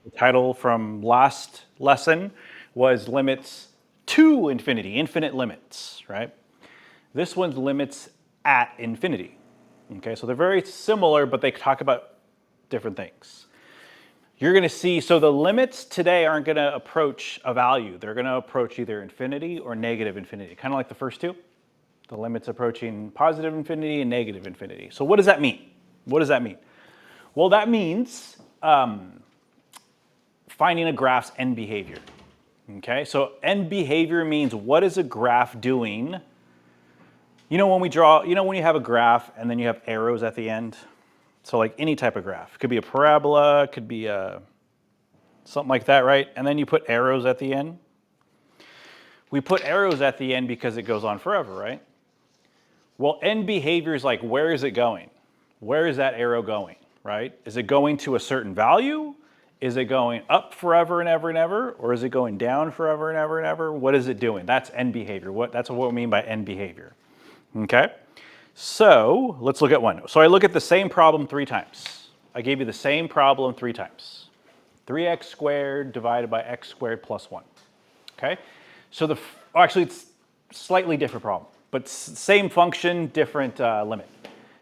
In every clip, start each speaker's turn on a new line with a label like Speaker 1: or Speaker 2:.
Speaker 1: The title from last lesson was limits to infinity, infinite limits, right? This one's limits at infinity. Okay, so they're very similar, but they talk about different things. You're going to see, so the limits today aren't going to approach a value. They're going to approach either infinity or negative infinity, kind of like the first two. The limits approaching positive infinity and negative infinity. So what does that mean? What does that mean? Well, that means finding a graph's end behavior. Okay, so end behavior means what is a graph doing? You know when we draw, you know when you have a graph and then you have arrows at the end? So like any type of graph. It could be a parabola, it could be something like that, right? And then you put arrows at the end. We put arrows at the end because it goes on forever, right? Well, end behavior is like, where is it going? Where is that arrow going, right? Is it going to a certain value? Is it going up forever and ever and ever? Or is it going down forever and ever and ever? What is it doing? That's end behavior. That's what we mean by end behavior. Okay? So let's look at one. So I look at the same problem 3 times. I gave you the same problem 3 times. 3x squared divided by x squared plus 1. Okay? So actually it's slightly different problem, but same function, different limit.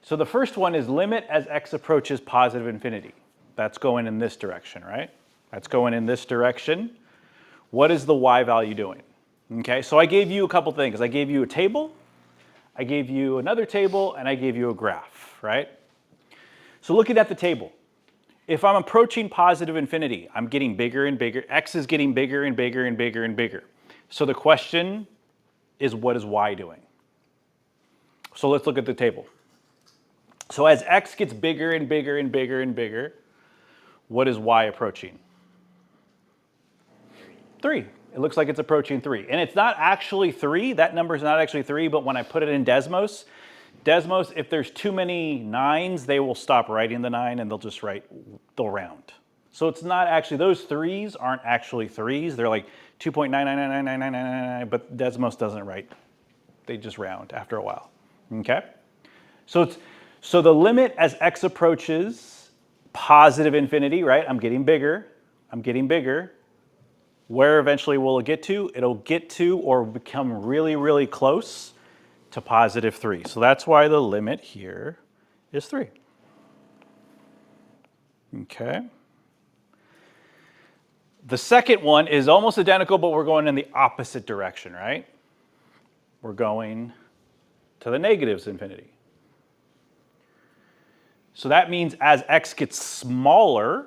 Speaker 1: So the first one is limit as x approaches positive infinity. That's going in this direction, right? That's going in this direction. What is the y value doing? Okay, so I gave you a couple things. I gave you a table, I gave you another table, and I gave you a graph, right? So looking at the table, if I'm approaching positive infinity, I'm getting bigger and bigger. X is getting bigger and bigger and bigger and bigger. So the question is, what is y doing? So let's look at the table. So as x gets bigger and bigger and bigger and bigger, what is y approaching? 3. It looks like it's approaching 3. And it's not actually 3. That number is not actually 3, but when I put it in Desmos, if there's too many 9s, they will stop writing the 9 and they'll round. So it's not actually, those 3s aren't actually 3s. They're like 2.9999999, but Desmos doesn't write. They just round after a while. Okay? So the limit as x approaches positive infinity, right? I'm getting bigger. I'm getting bigger. Where eventually will it get to? It'll get to or become really, really close to positive 3. So that's why the limit here is 3. Okay. The second one is almost identical, but we're going in the opposite direction, right? We're going to the negatives infinity. So that means as x gets smaller,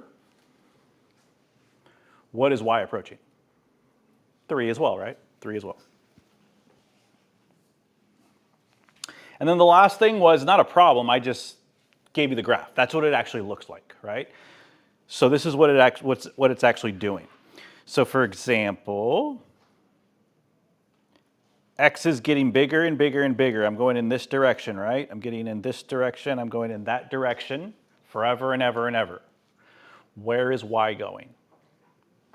Speaker 1: what is y approaching? 3 as well, right? 3 as well. And then the last thing was not a problem. I just gave you the graph. That's what it actually looks like, right? So this is what it's actually doing. So for example, x is getting bigger and bigger and bigger. I'm going in this direction, right? I'm getting in this direction. I'm going in that direction forever and ever and ever. Where is y going?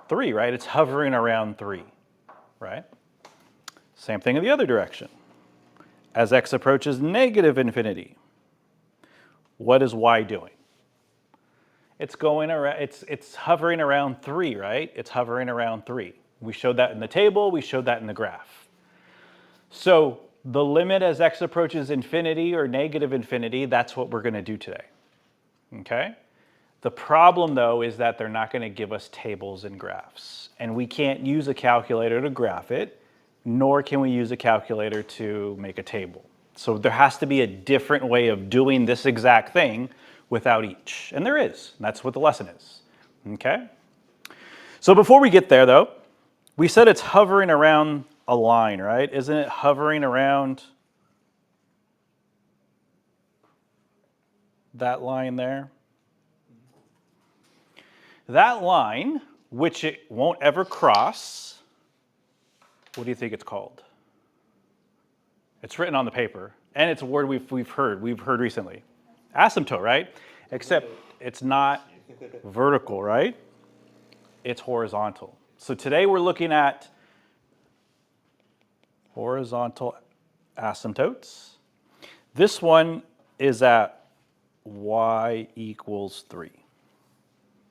Speaker 1: 3, right? It's hovering around 3, right? Same thing in the other direction. As x approaches negative infinity, what is y doing? It's going around, it's hovering around 3, right? It's hovering around 3. We showed that in the table, we showed that in the graph. So the limit as x approaches infinity or negative infinity, that's what we're going to do today. Okay? The problem though is that they're not going to give us tables and graphs. And we can't use a calculator to graph it, nor can we use a calculator to make a table. So there has to be a different way of doing this exact thing without each. And there is. And that's what the lesson is. Okay? So before we get there though, we said it's hovering around a line, right? Isn't it hovering around that line there? That line, which it won't ever cross, what do you think it's called? It's written on the paper, and it's a word we've heard recently. Asymptote, right? Except it's not vertical, right? It's horizontal. So today we're looking at horizontal asymptotes. This one is at y equals 3.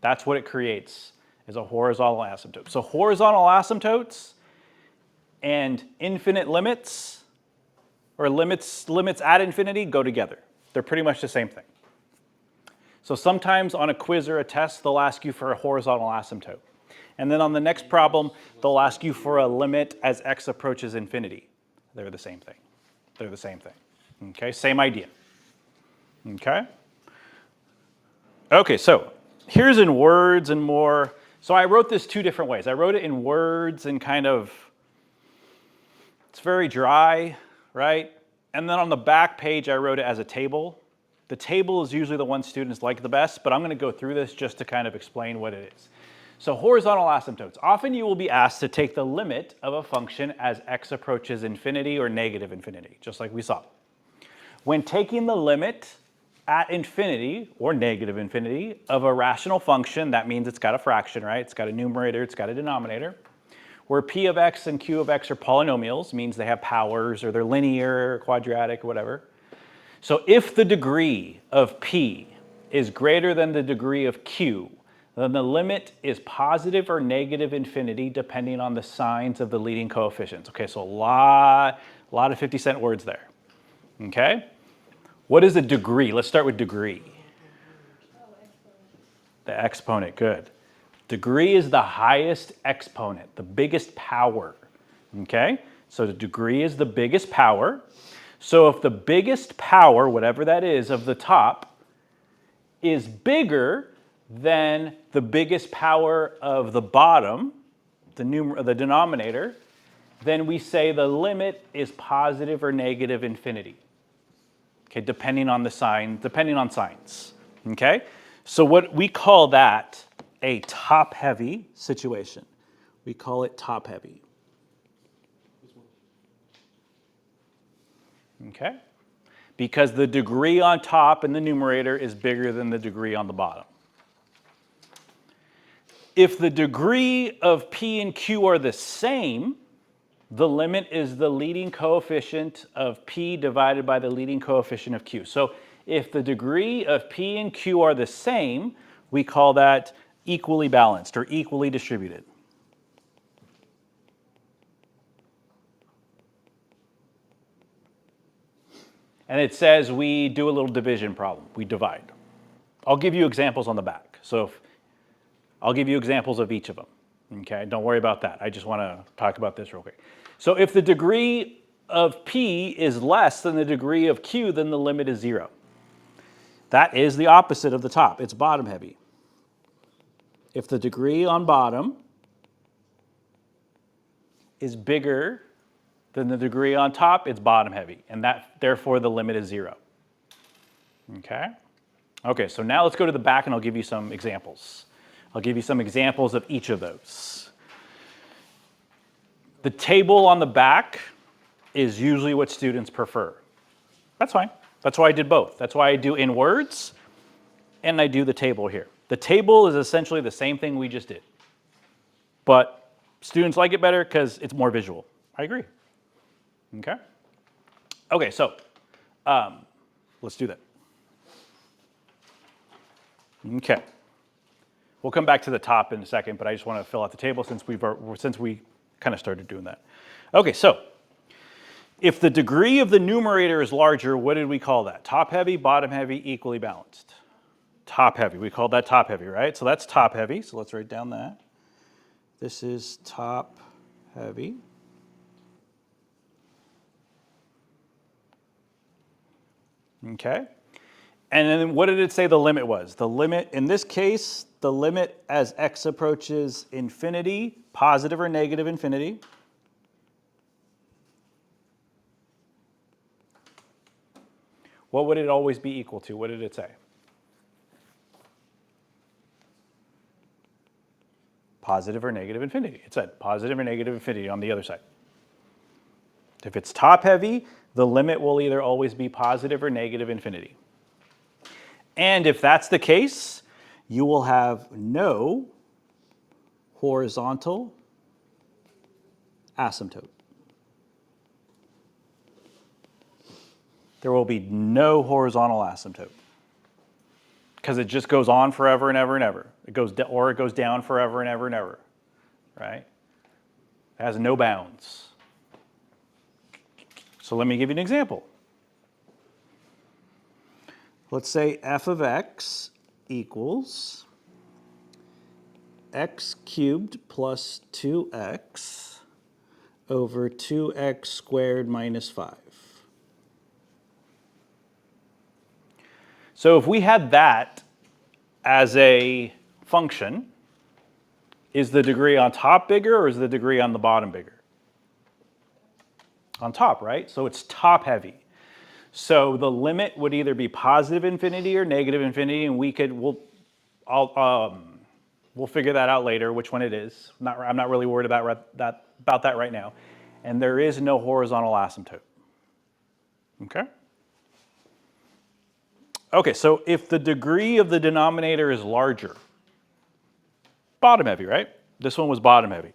Speaker 1: That's what it creates is a horizontal asymptote. So horizontal asymptotes and infinite limits, or limits at infinity, go together. They're pretty much the same thing. So sometimes on a quiz or a test, they'll ask you for a horizontal asymptote. And then on the next problem, they'll ask you for a limit as x approaches infinity. They're the same thing. They're the same thing. Okay, same idea. Okay? Okay, so here's in words and more. So I wrote this two different ways. I wrote it in words and kind of, it's very dry, right? And then on the back page, I wrote it as a table. The table is usually the one students like the best, but I'm going to go through this just to kind of explain what it is. So horizontal asymptotes. Often you will be asked to take the limit of a function as x approaches infinity or negative infinity, just like we saw. When taking the limit at infinity or negative infinity of a rational function, that means it's got a fraction, right? It's got a numerator, it's got a denominator. Where p of x and q of x are polynomials, means they have powers or they're linear or quadratic or whatever. So if the degree of p is greater than the degree of q, then the limit is positive or negative infinity depending on the signs of the leading coefficients. Okay, so a lot of 50-cent words there. Okay? What is a degree? Let's start with degree. The exponent, good. Degree is the highest exponent, the biggest power. Okay? So the degree is the biggest power. So if the biggest power, whatever that is, of the top is bigger than the biggest power of the bottom, the denominator, then we say the limit is positive or negative infinity. Okay, depending on the sign, depending on signs. Okay? So what we call that a top-heavy situation. We call it top-heavy. Okay? Because the degree on top in the numerator is bigger than the degree on the bottom. If the degree of p and q are the same, the limit is the leading coefficient of p divided by the leading coefficient of q. So if the degree of p and q are the same, we call that equally balanced or equally distributed. And it says we do a little division problem. We divide. I'll give you examples on the back. So I'll give you examples of each of them. Okay, don't worry about that. I just want to talk about this real quick. So if the degree of p is less than the degree of q, then the limit is 0. That is the opposite of the top. It's bottom heavy. If the degree on bottom is bigger than the degree on top, it's bottom heavy. And therefore the limit is 0. Okay? Okay, so now let's go to the back and I'll give you some examples. I'll give you some examples of each of those. The table on the back is usually what students prefer. That's fine. That's why I did both. That's why I do in words and I do the table here. The table is essentially the same thing we just did. But students like it better because it's more visual. I agree. Okay? Okay, so let's do that. Okay. We'll come back to the top in a second, but I just want to fill out the table since we kind of started doing that. Okay, so if the degree of the numerator is larger, what did we call that? Top heavy, bottom heavy, equally balanced. Top heavy. We called that top heavy, right? So that's top heavy. So let's write down that. This is top heavy. Okay. And then what did it say the limit was? The limit, in this case, the limit as x approaches infinity, positive or negative infinity. What would it always be equal to? What did it say? Positive or negative infinity. It said positive or negative infinity on the other side. If it's top heavy, the limit will either always be positive or negative infinity. And if that's the case, you will have no horizontal asymptote. There will be no horizontal asymptote. because it just goes on forever and ever and ever. It goes or it goes down forever and ever and ever, right? It has no bounds. So let me give you an example. Let's say f of x equals x cubed plus 2x over 2x squared minus 5. So if we had that as a function, is the degree on top bigger or is the degree on the bottom bigger? On top, right? So it's top heavy. So the limit would either be positive infinity or negative infinity, and we'll figure that out later, which one it is. I'm not really worried about that right now. And there is no horizontal asymptote. Okay? Okay, so if the degree of the denominator is larger, bottom heavy, right? This one was bottom heavy.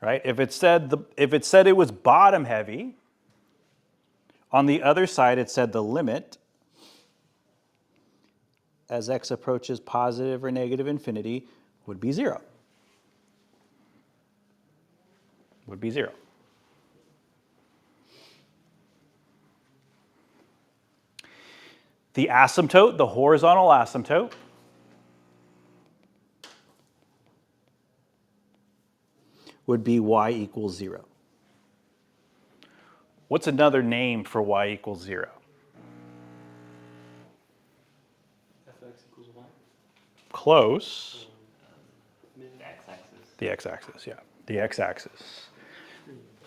Speaker 1: Right? If it said it was bottom heavy, on the other side it said the limit as x approaches positive or negative infinity would be 0. Would be 0. The asymptote, the horizontal asymptote, would be y equals 0. What's another name for y equals 0?
Speaker 2: fx equals 1.
Speaker 1: Close.
Speaker 2: The x-axis.
Speaker 1: The x-axis, yeah. The x-axis.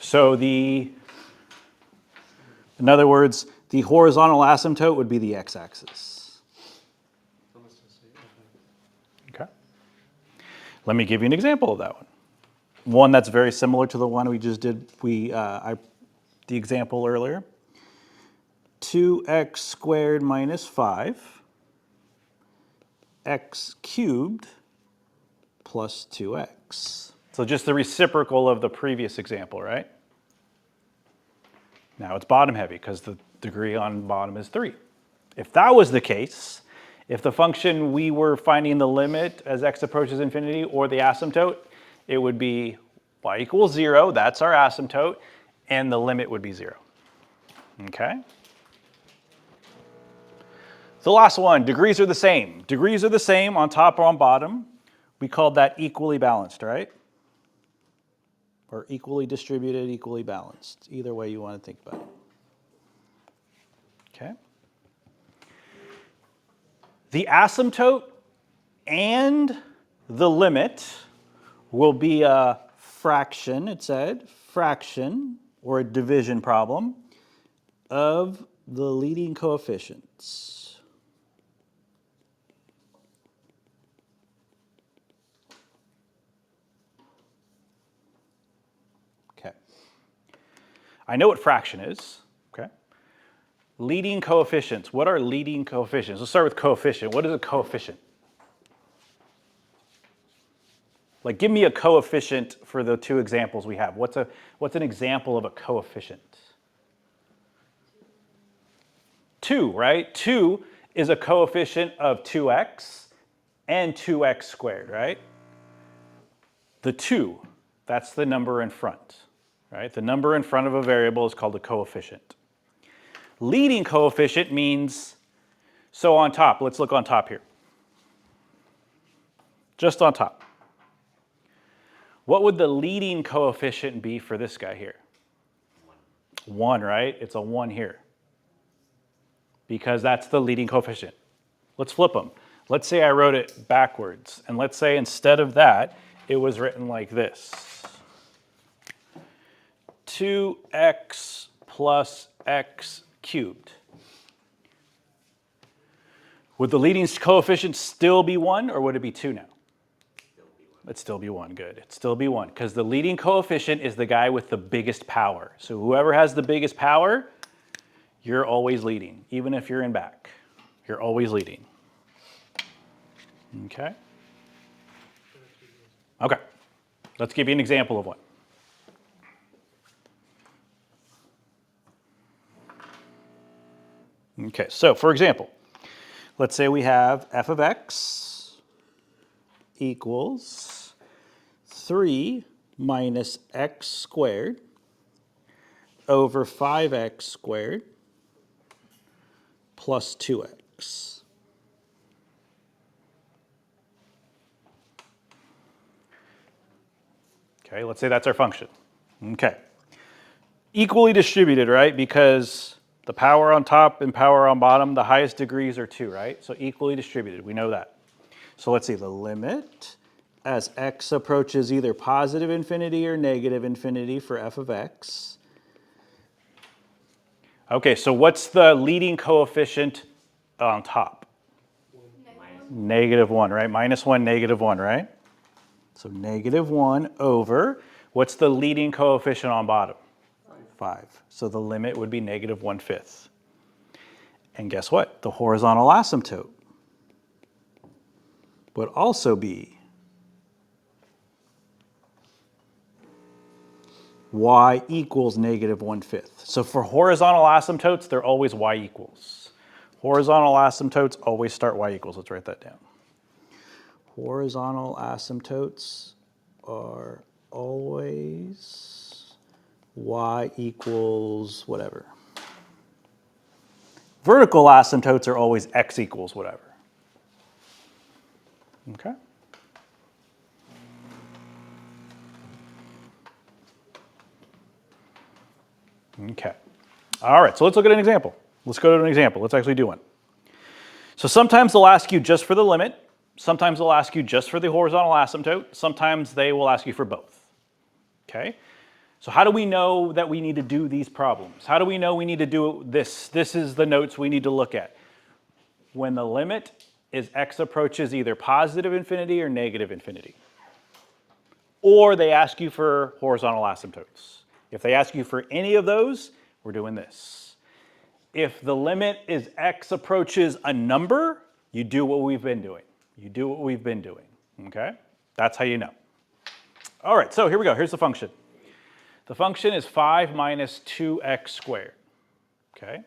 Speaker 1: So in other words, the horizontal asymptote would be the x-axis. Okay. Let me give you an example of that one. One that's very similar to the one we just did, the example earlier. 2x squared minus 5, x cubed plus 2x. So just the reciprocal of the previous example, right? Now it's bottom heavy because the degree on bottom is 3. If that was the case, if the function we were finding the limit as x approaches infinity or the asymptote, it would be y equals 0, that's our asymptote, and the limit would be 0. Okay? The last one, degrees are the same. Degrees are the same on top or on bottom. We called that equally balanced, right? Or equally distributed, equally balanced. Either way you want to think about it. Okay? The asymptote and the limit will be a fraction, it said, fraction, or a division problem, of the leading coefficients. Okay. I know what fraction is, okay? Leading coefficients. What are leading coefficients? Let's start with coefficient. What is a coefficient? Like, give me a coefficient for the two examples we have. What's an example of a coefficient? 2, right? 2 is a coefficient of 2x and 2x squared, right? The 2, that's the number in front, right? The number in front of a variable is called a coefficient. Leading coefficient means, so on top, let's look on top here. Just on top. What would the leading coefficient be for this guy here? 1, right? It's a 1 here. Because that's the leading coefficient. Let's flip them. Let's say I wrote it backwards. And let's say instead of that, it was written like this. 2x plus x cubed. Would the leading coefficient still be 1 or would it be 2 now? It'd still be 1, good. It'd still be 1 because the leading coefficient is the guy with the biggest power. So whoever has the biggest power, you're always leading. Even if you're in back, you're always leading. Okay? Okay. Let's give you an example of one. Okay, so for example, let's say we have f of x equals 3 minus x squared over 5x squared plus 2x. Okay, let's say that's our function. Okay. Equally distributed, right? Because the power on top and power on bottom, the highest degrees are 2, right? So equally distributed, we know that. So let's see, the limit as x approaches either positive infinity or negative infinity for f of x. Okay, so what's the leading coefficient on top? -1, right? -1, -1, right? So -1 over, what's the leading coefficient on bottom? 5. So the limit would be -1/5. And guess what? The horizontal asymptote would also be y equals -1/5. So for horizontal asymptotes, they're always y equals. Horizontal asymptotes always start y equals. Let's write that down. Horizontal asymptotes are always y equals whatever. Vertical asymptotes are always x equals whatever. Okay? Okay. All right, so let's look at an example. Let's go to an example. Let's actually do one. So sometimes they'll ask you just for the limit. Sometimes they'll ask you just for the horizontal asymptote. Sometimes they will ask you for both. Okay? So how do we know that we need to do these problems? How do we know we need to do this? This is the notes we need to look at. When the limit is x approaches either positive infinity or negative infinity. Or they ask you for horizontal asymptotes. If they ask you for any of those, we're doing this. If the limit is x approaches a number, you do what we've been doing. You do what we've been doing, okay? That's how you know. All right, so here we go. Here's the function. The function is 5 minus 2x squared, okay?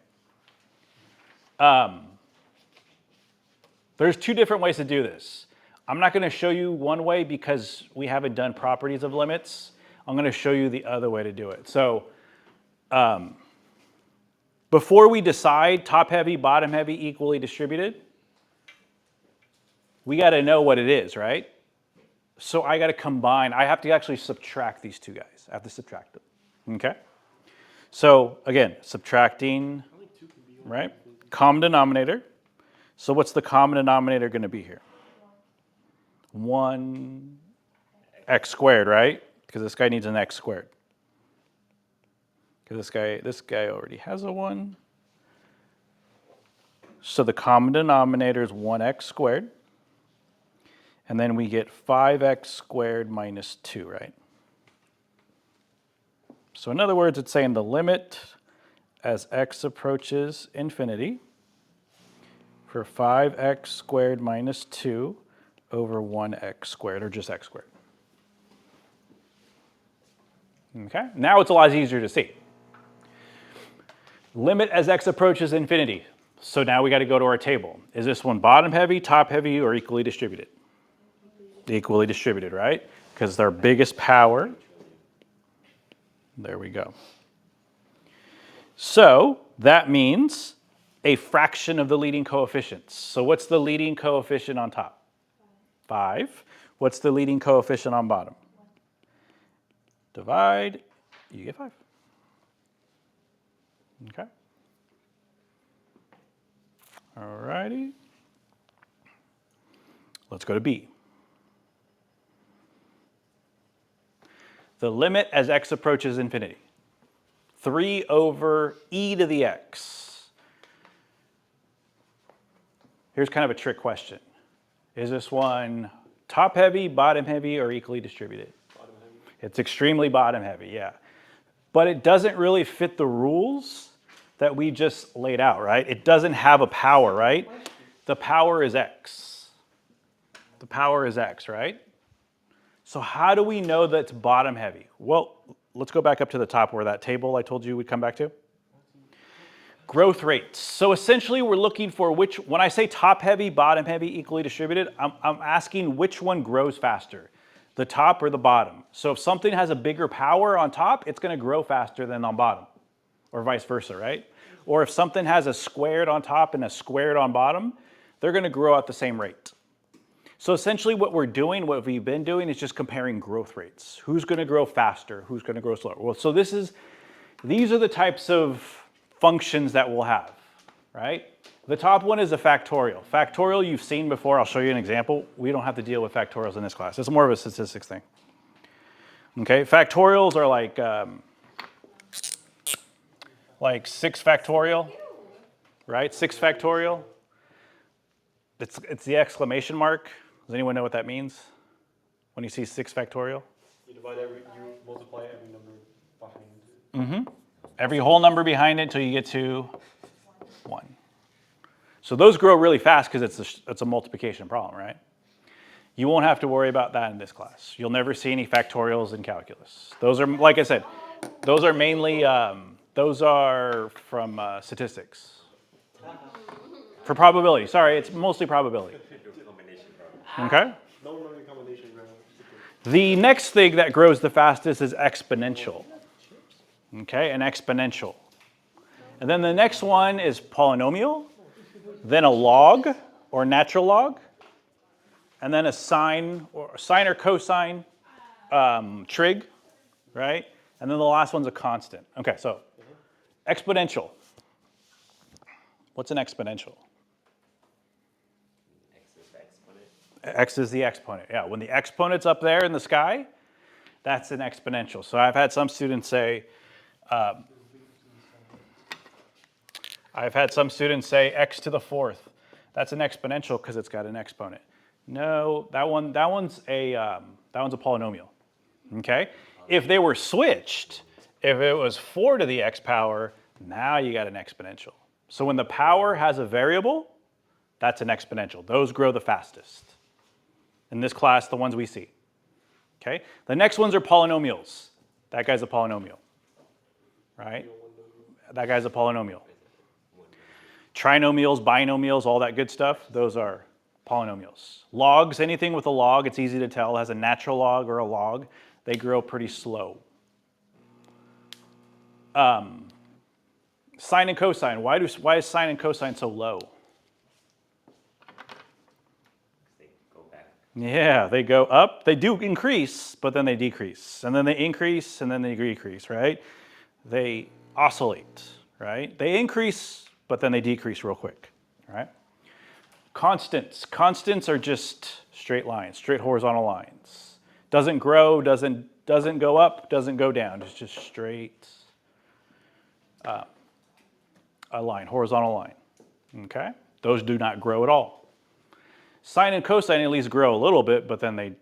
Speaker 1: There's two different ways to do this. I'm not going to show you one way because we haven't done properties of limits. I'm going to show you the other way to do it. So before we decide top heavy, bottom heavy, equally distributed, we got to know what it is, right? So I got to combine. I have to actually subtract these two guys. I have to subtract them. Okay? So again, subtracting, right? Common denominator. So what's the common denominator going to be here? 1x squared, right? Because this guy needs an x squared. Because this guy already has a 1. So the common denominator is 1x squared. And then we get 5x squared minus 2, right? So in other words, it's saying the limit as x approaches infinity for 5x squared minus 2 over 1x squared, or just x squared. Okay, now it's a lot easier to see. Limit as x approaches infinity. So now we got to go to our table. Is this one bottom heavy, top heavy, or equally distributed? Equally distributed, right? Because their biggest power. There we go. So that means a fraction of the leading coefficients. So what's the leading coefficient on top? 5. What's the leading coefficient on bottom? Divide, you get 5. Okay. All righty. Let's go to B. The limit as x approaches infinity. 3 over e to the x. Here's kind of a trick question. Is this one top heavy, bottom heavy, or equally distributed?
Speaker 2: Bottom heavy.
Speaker 1: It's extremely bottom heavy, yeah. But it doesn't really fit the rules that we just laid out, right? It doesn't have a power, right? The power is x. The power is x, right? So how do we know that's bottom heavy? Well, let's go back up to the top where that table I told you we'd come back to. Growth rates. So essentially we're looking for when I say top heavy, bottom heavy, equally distributed, I'm asking which one grows faster, the top or the bottom. So if something has a bigger power on top, it's going to grow faster than on bottom, or vice versa, right? Or if something has a squared on top and a squared on bottom, they're going to grow at the same rate. So essentially what we're doing, what we've been doing, is just comparing growth rates. Who's going to grow faster? Who's going to grow slower? Well, so these are the types of functions that we'll have, right? The top one is a factorial. Factorial you've seen before. I'll show you an example. We don't have to deal with factorials in this class. It's more of a statistics thing. Okay, factorials are like 6 factorial, right? 6 factorial. It's the exclamation mark. Does anyone know what that means when you see 6 factorial?
Speaker 2: You multiply every number behind it.
Speaker 1: Every whole number behind it until you get to 1. So those grow really fast because it's a multiplication problem, right? You won't have to worry about that in this class. You'll never see any factorials in calculus. Those are, like I said, those are mainly, those are from statistics. For probability, sorry, it's mostly probability. Okay?
Speaker 2: No number combination.
Speaker 1: The next thing that grows the fastest is exponential. Okay, an exponential. And then the next one is polynomial, then a log or natural log, and then a sine or cosine trig, right? And then the last one's a constant. Okay, so exponential. What's an exponential?
Speaker 2: X is the exponent.
Speaker 1: X is the exponent. Yeah, when the exponent's up there in the sky, that's an exponential. So I've had some students say x to the 4th. That's an exponential because it's got an exponent. No, that one's a polynomial. Okay? If they were switched, if it was 4 to the x power, now you got an exponential. So when the power has a variable, that's an exponential. Those grow the fastest. In this class, the ones we see. Okay? The next ones are polynomials. That guy's a polynomial. Right? That guy's a polynomial. Trinomials, binomials, all that good stuff, those are polynomials. Logs, anything with a log, it's easy to tell, has a natural log or a log, they grow pretty slow. Sine and cosine, why is sine and cosine so low?
Speaker 2: They go back.
Speaker 1: Yeah, they go up, they do increase, but then they decrease. And then they increase, and then they decrease, right? They oscillate, right? They increase, but then they decrease real quick, right? Constants. Constants are just straight lines, straight horizontal lines. Doesn't grow, doesn't go up, doesn't go down. It's just straight a line, horizontal line, okay? Those do not grow at all. Sine and cosine at least grow a little bit, but then they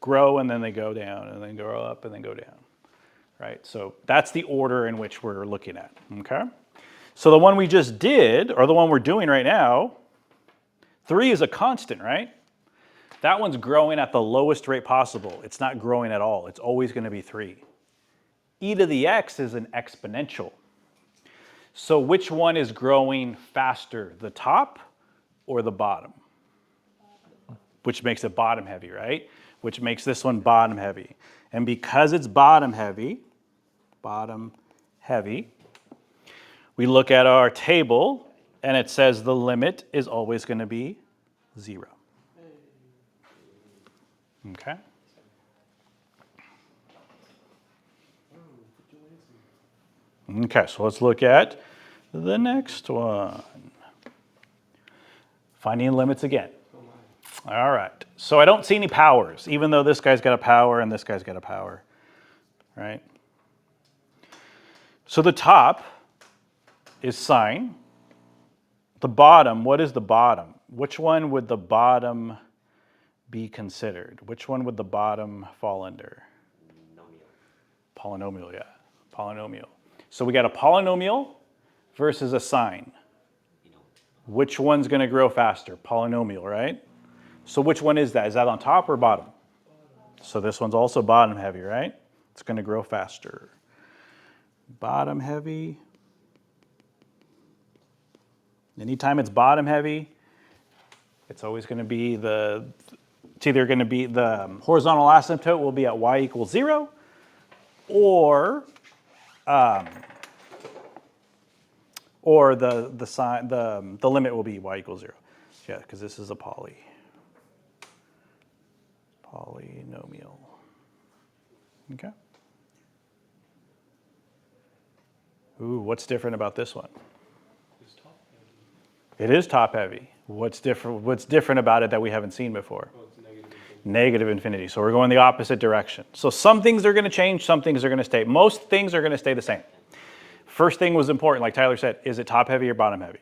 Speaker 1: grow, and then they go down, and then grow up, and then go down. Right, so that's the order in which we're looking at, okay? So the one we just did, or the one we're doing right now, 3 is a constant, right? That one's growing at the lowest rate possible. It's not growing at all. It's always going to be 3. E to the x is an exponential. So which one is growing faster, the top or the bottom? Which makes it bottom heavy, right? Which makes this one bottom heavy. And because it's bottom heavy, we look at our table and it says the limit is always going to be 0. Okay? Okay, so let's look at the next one. Finding limits again. All right, so I don't see any powers, even though this guy's got a power and this guy's got a power, right? So the top is sine. The bottom, what is the bottom? Which one would the bottom be considered? Which one would the bottom fall under? Polynomial, yeah, polynomial. So we got a polynomial versus a sine. Which one's going to grow faster? Polynomial, right? So which one is that? Is that on top or bottom? So this one's also bottom heavy, right? It's going to grow faster. Bottom heavy. Anytime it's bottom heavy, it's always going to be it's either going to be the horizontal asymptote will be at y equals 0, or the limit will be y equals 0. Yeah, because this is a polynomial. Okay. Ooh, what's different about this one?
Speaker 2: It's top heavy.
Speaker 1: It is top heavy. What's different about it that we haven't seen before?
Speaker 2: Oh, it's negative infinity.
Speaker 1: Negative infinity. So we're going the opposite direction. So some things are going to change, some things are going to stay. Most things are going to stay the same. First thing was important, like Tyler said, is it top heavy or bottom heavy?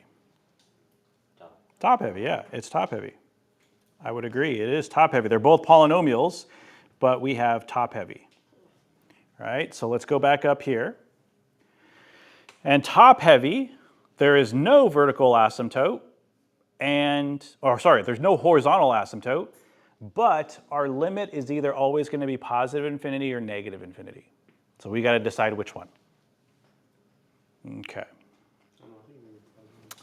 Speaker 1: Top heavy, yeah, it's top heavy. I would agree, it is top heavy. They're both polynomials, but we have top heavy. All right, so let's go back up here. And top heavy, there is no vertical asymptote, there's no horizontal asymptote, but our limit is either always going to be positive infinity or negative infinity. So we got to decide which one. Okay.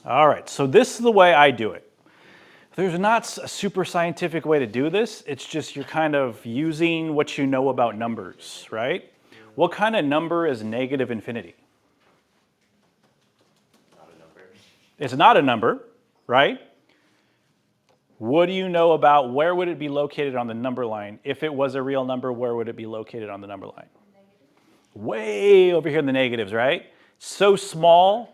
Speaker 1: All right, so this is the way I do it. There's not a super scientific way to do this. It's just you're kind of using what you know about numbers, right? What kind of number is negative infinity?
Speaker 3: Not a number.
Speaker 1: It's not a number, right? What do you know about where would it be located on the number line? If it was a real number, where would it be located on the number line? Way over here in the negatives, right? So small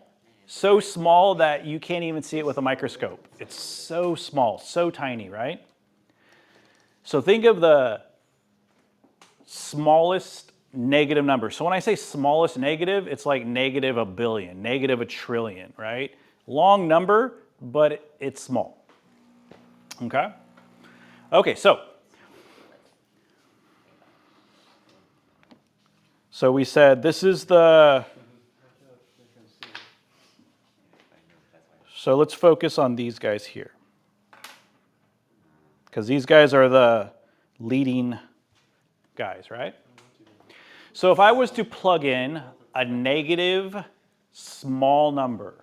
Speaker 1: that you can't even see it with a microscope. It's so small, so tiny, right? So think of the smallest negative number. So when I say smallest negative, it's like negative a billion, negative a trillion, right? Long number, but it's small. Okay? Okay, so we said this is the... So let's focus on these guys here, because these guys are the leading guys, right? So if I was to plug in a negative small number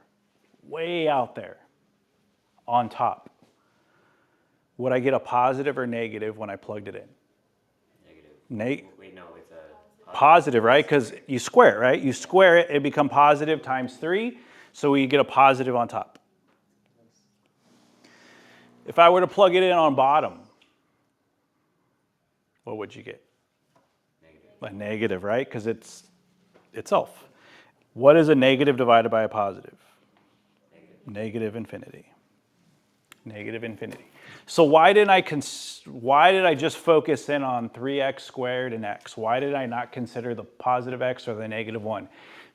Speaker 1: way out there on top, would I get a positive or negative when I plugged it in?
Speaker 3: Negative. Wait, no, it's a
Speaker 1: Positive, right? Because you square it, right? You square it, it becomes positive times 3, so we get a positive on top. If I were to plug it in on bottom, what would you get?
Speaker 3: negative.
Speaker 1: A negative, right? Because it's itself. What is a negative divided by a positive? Negative infinity. Negative infinity. So why did I just focus in on 3x squared and x? Why did I not consider the positive x or the negative 1?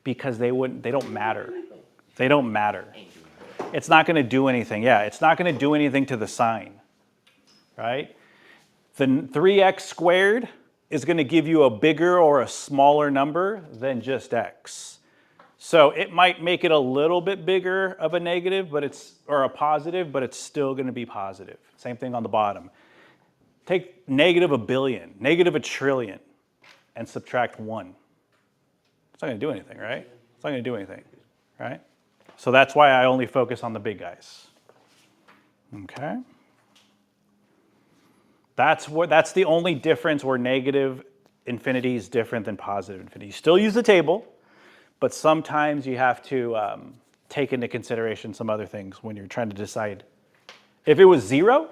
Speaker 1: Because they don't matter. They don't matter. It's not going to do anything. Yeah, it's not going to do anything to the sign, right? The 3x squared is going to give you a bigger or a smaller number than just x. So it might make it a little bit bigger of a negative, or a positive, but it's still going to be positive. Same thing on the bottom. Take negative a billion, negative a trillion, and subtract 1. It's not going to do anything, right? It's not going to do anything, right? So that's why I only focus on the big guys. Okay? That's the only difference where negative infinity is different than positive infinity. You still use the table, but sometimes you have to take into consideration some other things when you're trying to decide. If it was 0,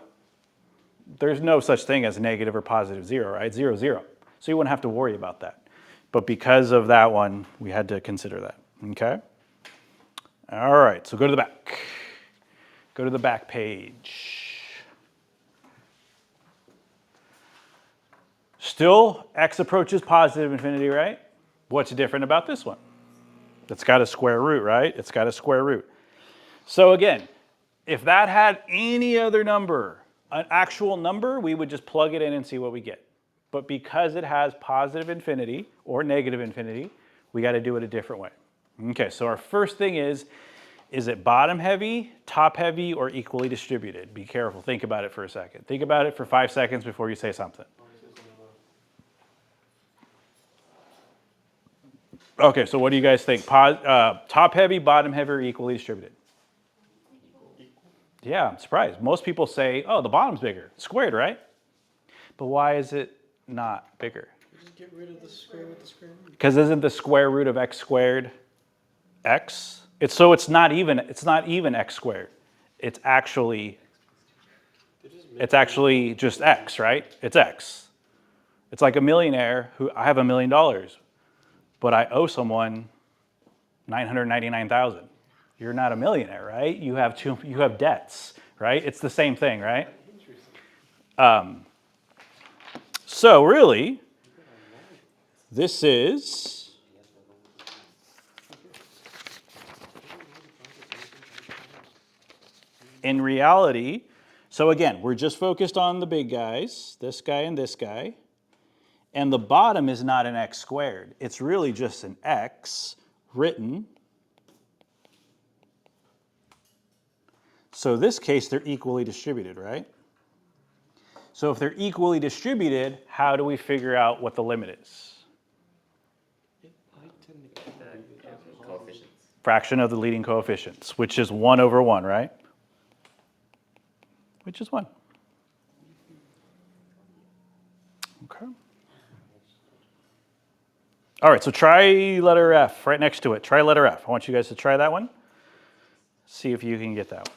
Speaker 1: there's no such thing as negative or positive 0, right? 0, 0. So you wouldn't have to worry about that. But because of that one, we had to consider that. Okay? All right, so go to the back. Go to the back page. Still, x approaches positive infinity, right? What's different about this one? It's got a square root, right? It's got a square root. So again, if that had any other number, an actual number, we would just plug it in and see what we get. But because it has positive infinity or negative infinity, we got to do it a different way. Okay, so our first thing is it bottom heavy, top heavy, or equally distributed? Be careful. Think about it for a second. Think about it for 5 seconds before you say something. Okay, so what do you guys think? Top heavy, bottom heavy, or equally distributed? Yeah, I'm surprised. Most people say, oh, the bottom's bigger. Squared, right? But why is it not bigger?
Speaker 2: Just get rid of the square with the square root.
Speaker 1: Because isn't the square root of x squared x? It's not even x squared. It's actually just x, right? It's x. It's like a millionaire who I have $1 million, but I owe someone 999,000. You're not a millionaire, right? You have debts, right? It's the same thing, right? So really, this is in reality. So again, we're just focused on the big guys, this guy and this guy. And the bottom is not an x squared. It's really just an x written. So in this case, they're equally distributed, right? So if they're equally distributed, how do we figure out what the limit is?
Speaker 3: The coefficients.
Speaker 1: Fraction of the leading coefficients, which is 1 over 1, right? Which is 1. Okay. All right, so try letter F right next to it. Try letter F. I want you guys to try that one. See if you can get that one.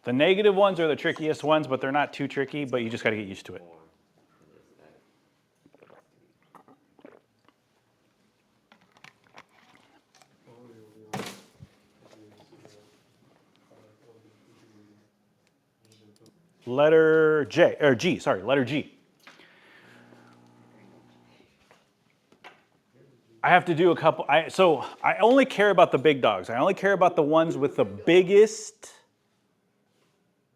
Speaker 1: The negative ones are the trickiest ones, but they're not too tricky, but you just got to get used to it. Letter J, or G, sorry, letter G. I have to do a couple, so I only care about the big dogs. I only care about the ones with the biggest,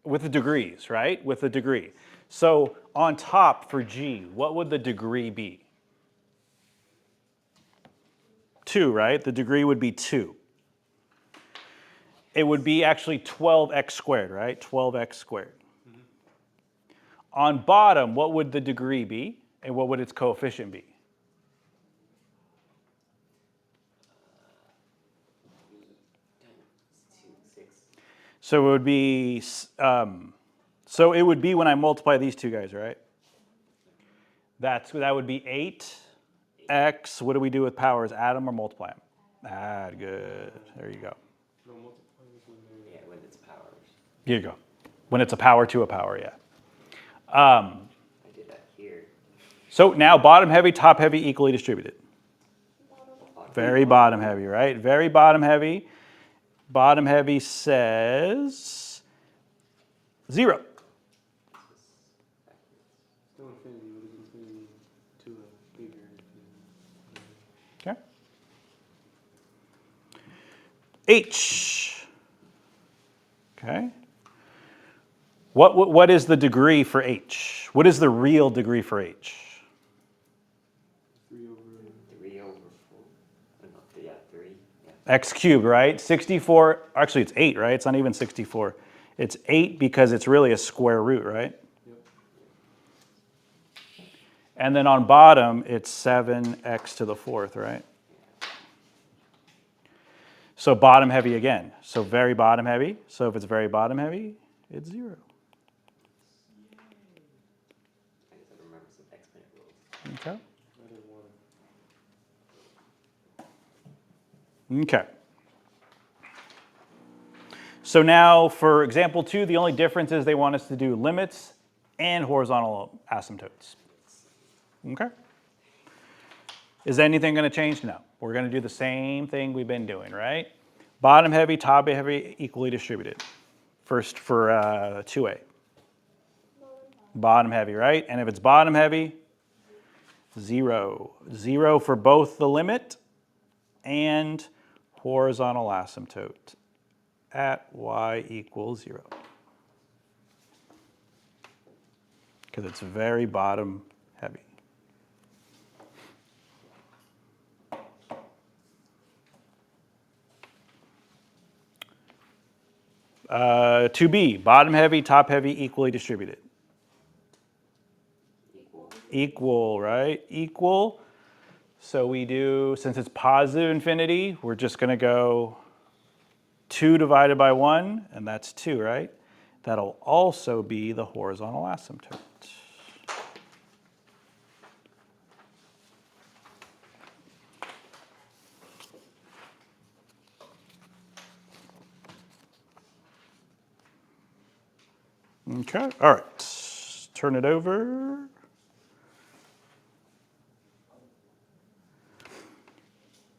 Speaker 1: with the degrees, right? With the degree. So on top for G, what would the degree be? 2, right? The degree would be 2. It would be actually 12x squared, right? 12x squared. Mm-hmm. On bottom, what would the degree be? And what would its coefficient be? So it would be, when I multiply these two guys, right? That would be 8x. What do we do with powers? Add them or multiply them? Add, good. There you go.
Speaker 2: No, multiply is when they're...
Speaker 3: Yeah, when it's powers.
Speaker 1: Here you go. When it's a power to a power, yeah.
Speaker 3: I did that here.
Speaker 1: So now bottom heavy, top heavy, equally distributed. Very bottom heavy, right? Very bottom heavy. Bottom heavy says 0.
Speaker 2: Still infinity, what is infinity to a bigger infinity?
Speaker 1: Okay. H. Okay. What is the degree for H? What is the real degree for H?
Speaker 2: 3 over...
Speaker 3: 3 over 4. No, yeah, 3. Yeah.
Speaker 1: X cubed, right? 64, actually it's 8, right? It's not even 64. It's 8 because it's really a square root, right?
Speaker 2: Yep.
Speaker 1: And then on bottom, it's 7x to the 4th, right? So bottom heavy again. So very bottom heavy. So if it's very bottom heavy, it's 0.
Speaker 3: I guess I remember some exponent rules.
Speaker 1: Okay.
Speaker 2: I didn't want
Speaker 1: Okay. So now for example 2, the only difference is they want us to do limits and horizontal asymptotes. Okay. Is anything going to change? No. We're going to do the same thing we've been doing, right? Bottom heavy, top heavy, equally distributed. First for 2A. Bottom heavy, right? And if it's bottom heavy, 0. 0 for both the limit and horizontal asymptote at y equals 0. Because it's very bottom heavy. 2B, bottom heavy, top heavy, equally distributed. Equal, right? Equal. So we do, since it's positive infinity, we're just going to go 2 divided by 1, and that's 2, right? That'll also be the horizontal asymptote. Okay, all right, turn it over.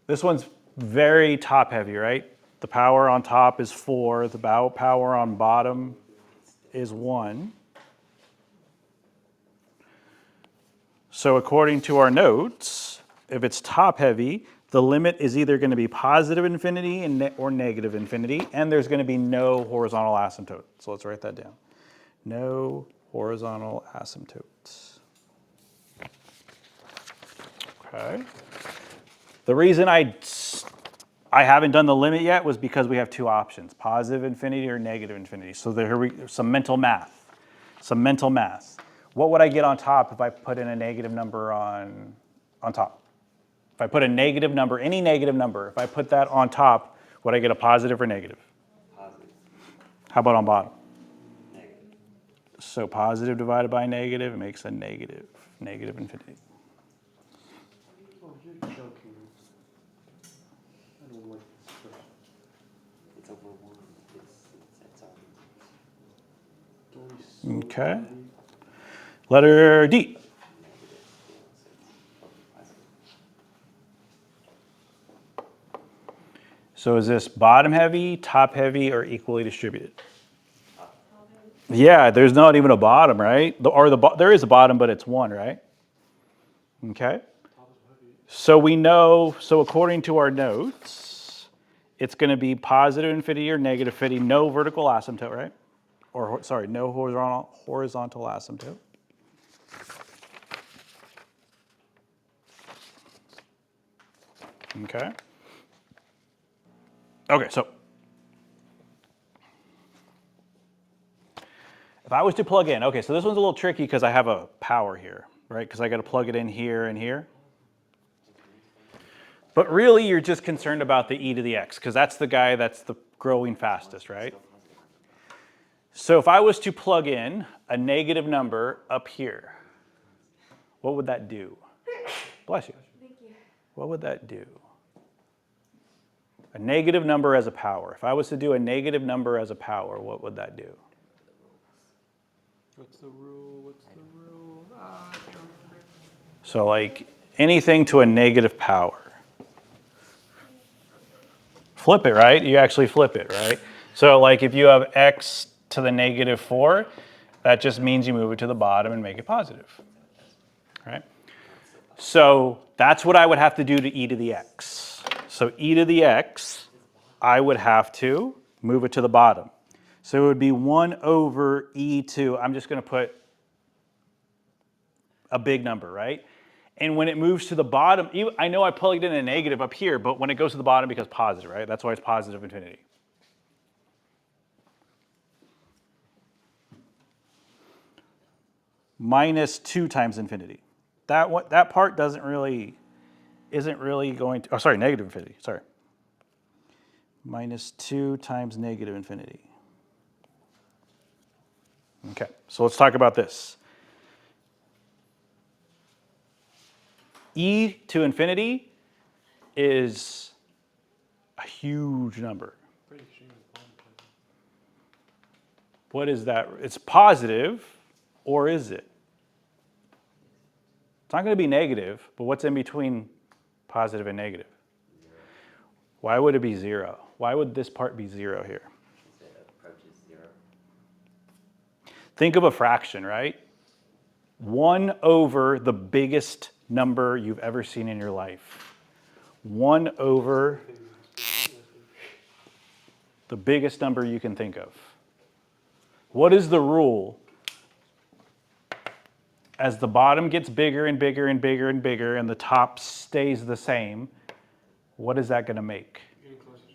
Speaker 1: This one's very top heavy, right? The power on top is 4, the power on bottom is 1. So according to our notes, if it's top heavy, the limit is either going to be positive infinity or negative infinity, and there's going to be no horizontal asymptote. So let's write that down. No horizontal asymptotes. Okay. The reason I haven't done the limit yet was because we have two options, positive infinity or negative infinity. So there's some mental math. What would I get on top if I put in a negative number on top? If I put a negative number, any negative number, if I put that on top, would I get a positive or negative?
Speaker 3: Positive.
Speaker 1: How about on bottom?
Speaker 3: Negative.
Speaker 1: So positive divided by negative, it makes a negative infinity.
Speaker 2: Oh, you're joking. I don't like this question.
Speaker 3: It's over 1. It's
Speaker 2: Don't be so
Speaker 1: Okay.
Speaker 2: funny.
Speaker 1: Letter D. So is this bottom heavy, top heavy, or equally distributed? Yeah, there's not even a bottom, right? There is a bottom, but it's 1, right? Okay. So we know, so according to our notes, it's going to be positive infinity or negative infinity, no vertical asymptote, right? Or sorry, no horizontal asymptote. Okay. Okay, so if I was to plug in, okay, so this one's a little tricky because I have a power here, right? Because I got to plug it in here and here. But really, you're just concerned about the e to the x because that's the guy that's the growing fastest, right? So if I was to plug in a negative number up here, what would that do? Bless you.
Speaker 4: Thank you.
Speaker 1: What would that do? A negative number as a power. If I was to do a negative number as a power, what would that do?
Speaker 2: What's the rule? What's the rule? I can't remember.
Speaker 1: So like anything to a negative power. Flip it, right? You actually flip it, right? So like if you have x to the negative 4, that just means you move it to the bottom and make it positive, right? So that's what I would have to do to e to the x. So e to the x, I would have to move it to the bottom. So it would be 1 over e to, I'm just going to put a big number, right? And when it moves to the bottom, I know I plugged in a negative up here, but when it goes to the bottom, it becomes positive, right? That's why it's positive infinity. Minus 2 times infinity. That part isn't really going to, oh, sorry, negative infinity, sorry. Minus 2 times negative infinity. Okay, so let's talk about this. E to infinity is a huge number.
Speaker 2: Pretty extreme.
Speaker 1: What is that? It's positive, or is it? It's not going to be negative, but what's in between positive and negative?
Speaker 3: 0.
Speaker 1: Why would it be 0? Why would this part be 0 here?
Speaker 3: Because it approaches 0.
Speaker 1: Think of a fraction, right? 1 over the biggest number you've ever seen in your life. 1 over the biggest number you can think of. What is the rule? As the bottom gets bigger and bigger and bigger and bigger and the top stays the same, what is that going to make?
Speaker 2: Getting closer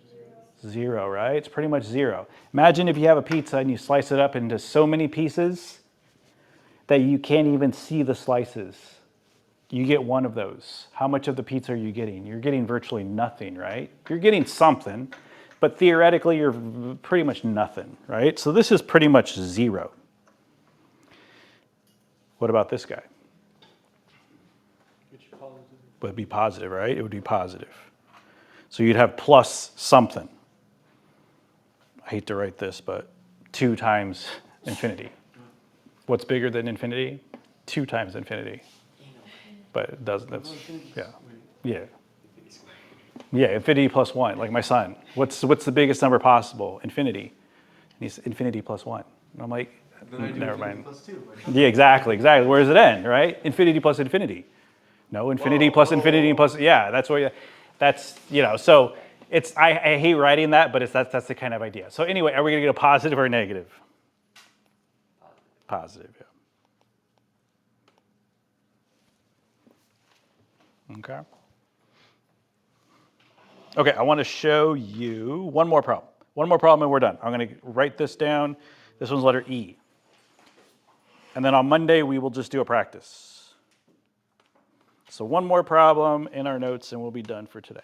Speaker 2: to 0.
Speaker 1: 0, right? It's pretty much 0. Imagine if you have a pizza and you slice it up into so many pieces that you can't even see the slices. You get one of those. How much of the pizza are you getting? You're getting virtually nothing, right? You're getting something, but theoretically you're pretty much nothing, right? So this is pretty much 0. What about this guy?
Speaker 2: Which positive?
Speaker 1: Would be positive, right? It would be positive. So you'd have plus something. I hate to write this, but 2 times infinity. What's bigger than infinity? 2 times infinity. But it doesn't, that's, yeah. Yeah. Yeah, infinity plus 1, like my son. What's the biggest number possible? Infinity. And he's infinity plus 1. And I'm like,
Speaker 2: Then I do
Speaker 1: never
Speaker 2: infinity
Speaker 1: mind.
Speaker 2: plus 2.
Speaker 1: Yeah, exactly. Where does it end, right? Infinity plus infinity. No, infinity plus infinity plus, yeah, that's where that's, so it's, I hate writing that, but that's the kind of idea. So anyway, are we gonna get a positive or a negative? Positive, yeah. Okay. Okay, I want to show you one more problem. One more problem and we're done. I'm going to write this down. This one's letter E. And then on Monday, we will just do a practice. So one more problem in our notes and we'll be done for today.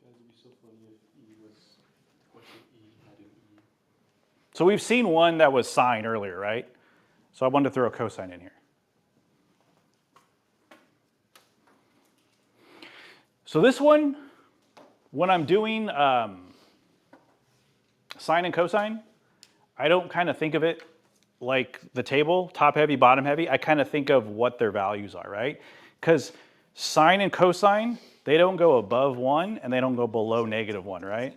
Speaker 2: Guys, it'd be so funny if E was, what's an E had an E?
Speaker 1: So we've seen one that was sine earlier, right? So I wanted to throw a cosine in here. So this one, when I'm doing sine and cosine, I don't kind of think of it like the table, top heavy, bottom heavy. I kind of think of what their values are, right? Because sine and cosine, they don't go above 1 and they don't go below -1, right?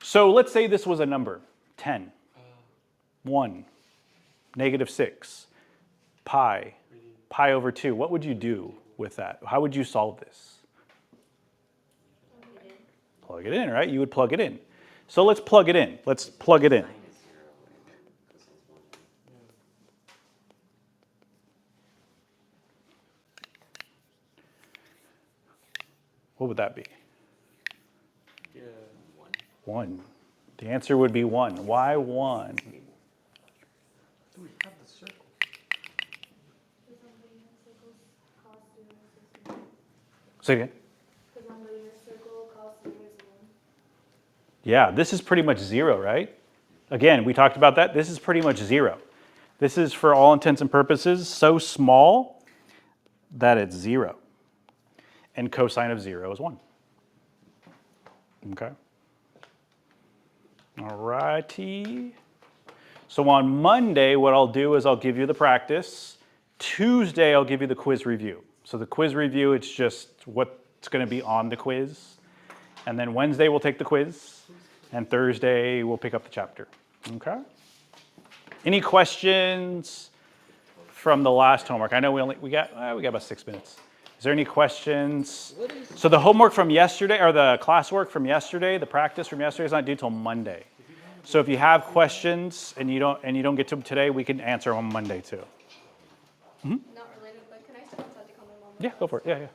Speaker 1: So let's say this was a number, 10, 1, -6, pi over 2. What would you do with that? How would you solve this? Plug it in, right? You would plug it in. So let's plug it in. Let's plug it in.
Speaker 3: Sine is 0 and cosine's 1.
Speaker 1: What would that be?
Speaker 2: Yeah.
Speaker 1: 1. The answer would be 1. Why 1?
Speaker 2: Do we have the circle?
Speaker 1: Say again. Yeah, this is pretty much 0, right? Again, we talked about that. This is pretty much 0. This is, for all intents and purposes, so small that it's 0. And cosine of 0 is 1. Okay. All righty. So on Monday, what I'll do is I'll give you the practice. Tuesday, I'll give you the quiz review. So the quiz review, it's just what's going to be on the quiz. And then Wednesday, we'll take the quiz. And Thursday, we'll pick up the chapter. Okay? Any questions from the last homework? I know we got about 6 minutes. Is there any questions? So the homework from yesterday, or the classwork from yesterday, the practice from yesterday is not due till Monday. So if you have questions and you don't get to them today, we can answer on Monday too.
Speaker 4: Not related, but can I step outside to call my mom?
Speaker 1: Yeah, go for it. Yeah, yeah.